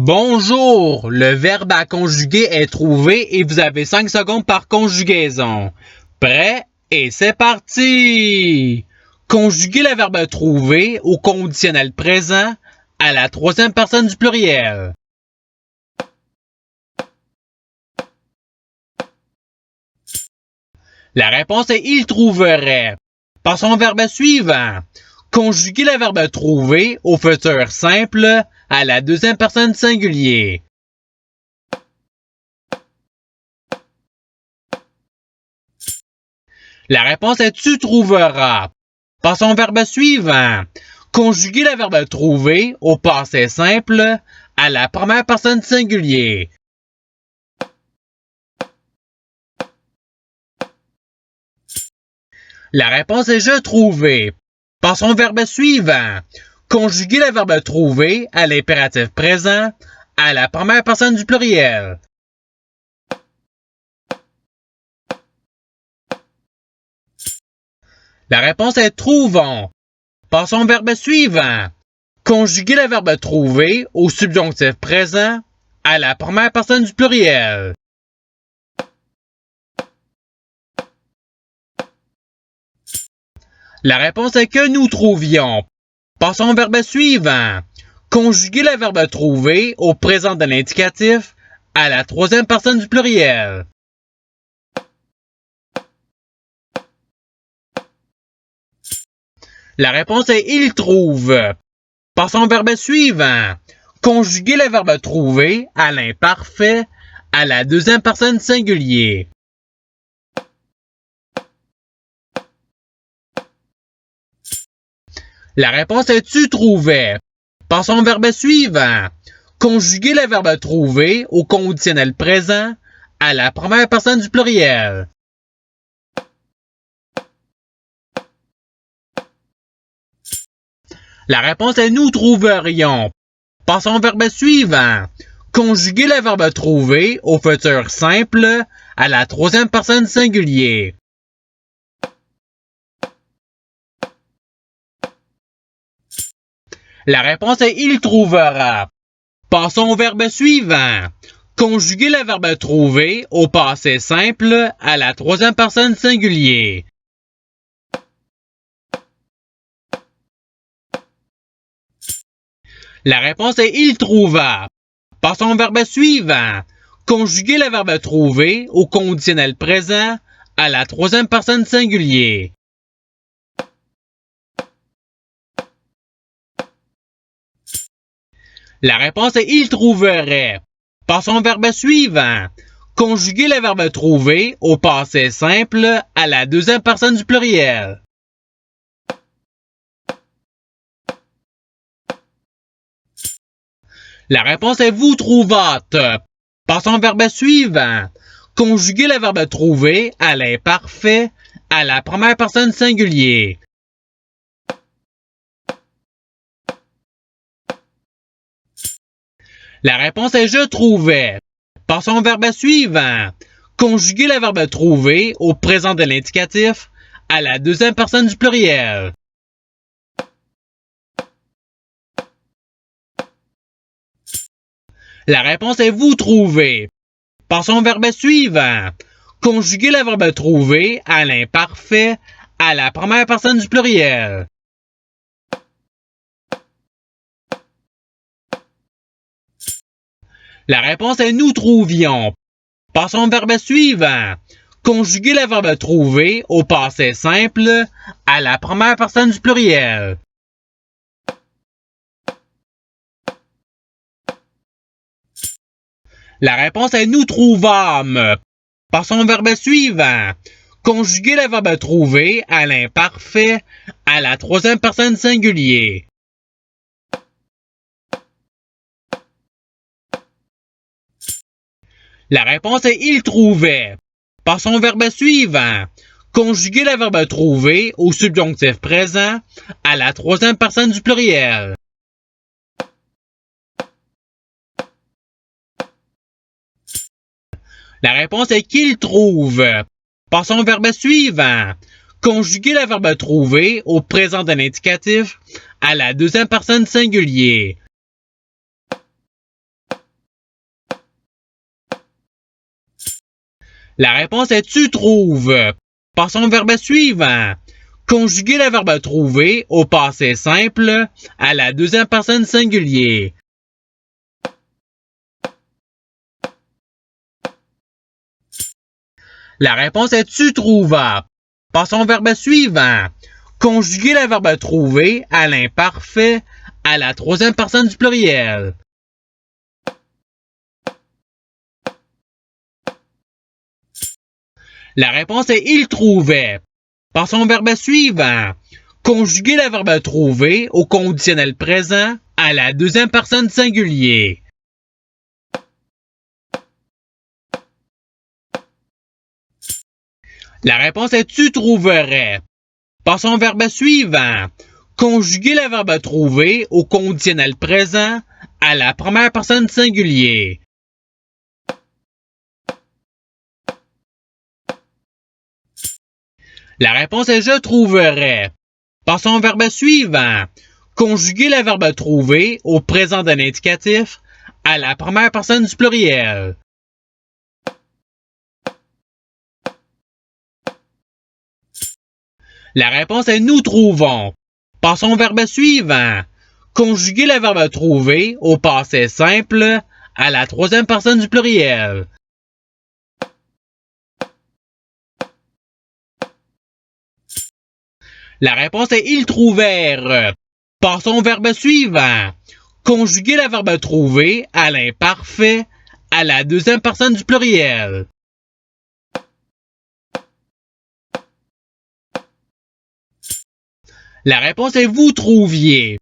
Bonjour, le verbe à conjuguer est trouvé et vous avez 5 secondes par conjugaison. Prêt? Et c'est parti! Conjuguez le verbe trouver au conditionnel présent à la troisième personne du pluriel. La réponse est il trouverait. Passons au verbe suivant. Conjuguez le verbe trouver au futur simple à la deuxième personne singulier. La réponse est tu trouveras. Passons au verbe suivant. Conjuguez le verbe trouver au passé simple à la première personne singulier. La réponse est je trouvais. Passons au verbe suivant. Conjuguez le verbe trouver à l'impératif présent à la première personne du pluriel. La réponse est trouvons. Passons au verbe suivant. Conjuguez le verbe trouver au subjonctif présent à la première personne du pluriel. La réponse est que nous trouvions. Passons au verbe suivant. Conjuguez le verbe trouver au présent de l'indicatif à la troisième personne du pluriel. La réponse est il trouve. Passons au verbe suivant. Conjuguez le verbe trouver à l'imparfait à la deuxième personne singulier. La réponse est tu trouvais. Passons au verbe suivant. Conjuguez le verbe trouver au conditionnel présent à la première personne du pluriel. La réponse est nous trouverions. Passons au verbe suivant. Conjuguez le verbe trouver au futur simple à la troisième personne singulier. La réponse est il trouvera. Passons au verbe suivant. Conjuguez le verbe trouver au passé simple à la troisième personne singulier. La réponse est il trouva. Passons au verbe suivant. Conjuguez le verbe trouver au conditionnel présent à la troisième personne singulier. La réponse est il trouverait. Passons au verbe suivant. Conjuguez le verbe trouver au passé simple à la deuxième personne du pluriel. La réponse est vous trouvâtes. Passons au verbe suivant. Conjuguez le verbe trouver à l'imparfait à la première personne singulier. La réponse est je trouvais. Passons au verbe suivant. Conjuguez le verbe trouver au présent de l'indicatif à la deuxième personne du pluriel. La réponse est vous trouvez. Passons au verbe suivant. Conjuguez le verbe trouver à l'imparfait à la première personne du pluriel. La réponse est nous trouvions. Passons au verbe suivant. Conjuguez le verbe trouver au passé simple à la première personne du pluriel. La réponse est nous trouvâmes. Passons au verbe suivant. Conjuguez le verbe trouver à l'imparfait à la troisième personne singulier. La réponse est il trouvait. Passons au verbe suivant. Conjuguez le verbe trouver au subjonctif présent à la troisième personne du pluriel. La réponse est qu'il trouve. Passons au verbe suivant. Conjuguez le verbe trouver au présent de l'indicatif à la deuxième personne singulier. La réponse est tu trouves. Passons au verbe suivant. Conjuguer le verbe trouver au passé simple à la deuxième personne singulier. La réponse est tu trouva. Passons au verbe suivant. Conjuguer le verbe trouver à l'imparfait à la troisième personne du pluriel. La réponse est il trouvait. Passons au verbe suivant. Conjuguer le verbe trouver au conditionnel présent à la deuxième personne singulier. La réponse est tu trouverais. Passons au verbe suivant. Conjuguer le verbe trouver au conditionnel présent à la première personne singulier. La réponse est je trouverais. Passons au verbe suivant. Conjuguer le verbe trouver au présent d'un indicatif à la première personne du pluriel. La réponse est nous trouvons. Passons au verbe suivant. Conjuguer le verbe trouver au passé simple à la troisième personne du pluriel. La réponse est ils trouvèrent. Passons au verbe suivant. Conjuguer le verbe trouver à l'imparfait à la deuxième personne du pluriel. La réponse est vous trouviez.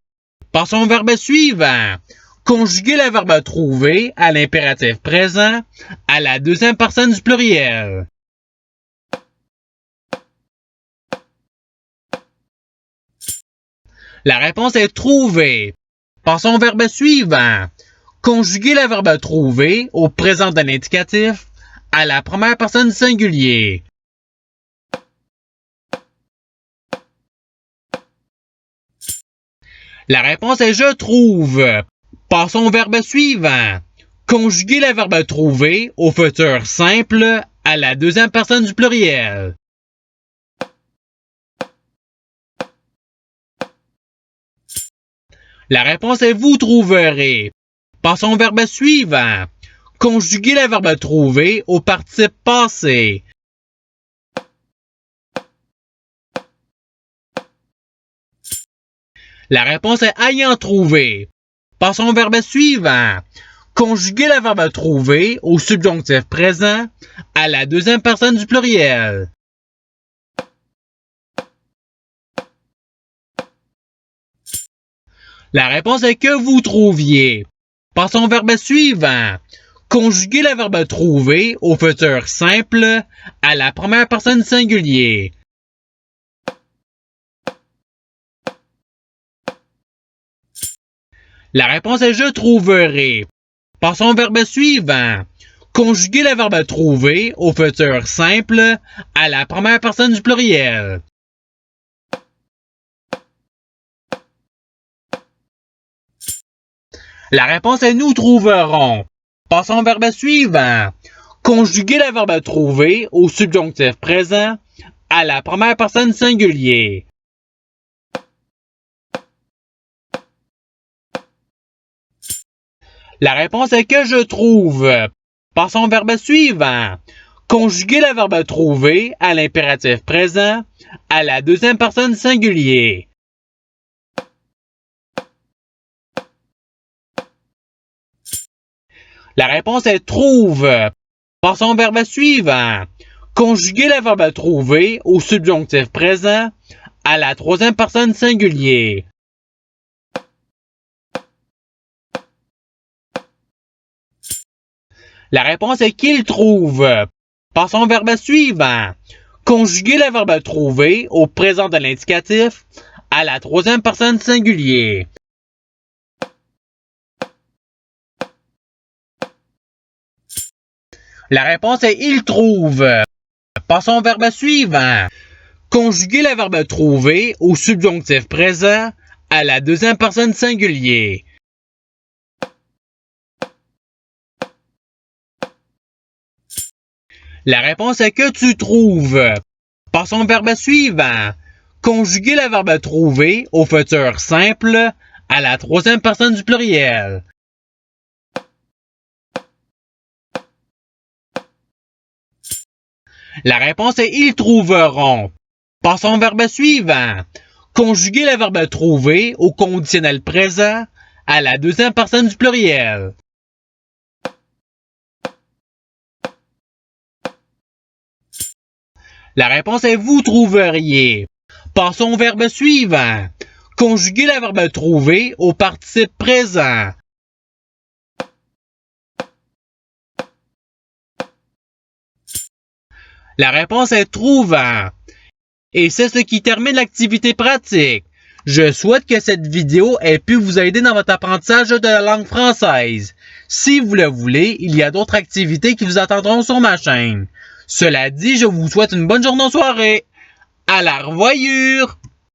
Passons au verbe suivant. Conjuguer le verbe trouver à l'impératif présent à la deuxième personne du pluriel. La réponse est trouver. Passons au verbe suivant. Conjuguer le verbe trouver au présent d'un indicatif à la première personne du singulier. La réponse est je trouve. Passons au verbe suivant. Conjuguer le verbe trouver au futur simple à la deuxième personne du pluriel. La réponse est vous trouverez. Passons au verbe suivant. Conjuguer le verbe trouver au participe passé. La réponse est ayant trouvé. Passons au verbe suivant. Conjuguer le verbe trouver au subjonctif présent à la deuxième personne du pluriel. La réponse est que vous trouviez. Passons au verbe suivant. Conjuguer le verbe trouver au futur simple à la première personne singulier. La réponse est je trouverai. Passons au verbe suivant. Conjuguer le verbe trouver au futur simple à la première personne du pluriel. La réponse est nous trouverons. Passons au verbe suivant. Conjuguer le verbe trouver au subjonctif présent à la première personne singulier. La réponse est que je trouve. Passons au verbe suivant. Conjuguer le verbe trouver à l'impératif présent à la deuxième personne singulier. La réponse est trouve. Passons au verbe suivant. Conjuguer le verbe trouver au subjonctif présent à la troisième personne singulier. La réponse est qu'il trouve. Passons au verbe suivant. Conjuguer le verbe trouver au présent de l'indicatif à la troisième personne singulier. La réponse est il trouve. Passons au verbe suivant. Conjuguer le verbe trouver au subjonctif présent à la deuxième personne singulier. La réponse est que tu trouves. Passons au verbe suivant. Conjuguer le verbe trouver au futur simple à la troisième personne du pluriel. La réponse est ils trouveront. Passons au verbe suivant. Conjuguer le verbe trouver au conditionnel présent à la deuxième personne du pluriel. La réponse est vous trouveriez. Passons au verbe suivant. Conjuguer le verbe trouver au participe présent. La réponse est trouvant. Et c'est ce qui termine l'activité pratique. Je souhaite que cette vidéo ait pu vous aider dans votre apprentissage de la langue française. Si vous le voulez, il y a d'autres activités qui vous attendront sur ma chaîne. Cela dit, je vous souhaite une bonne journée en soirée. À la revoyure!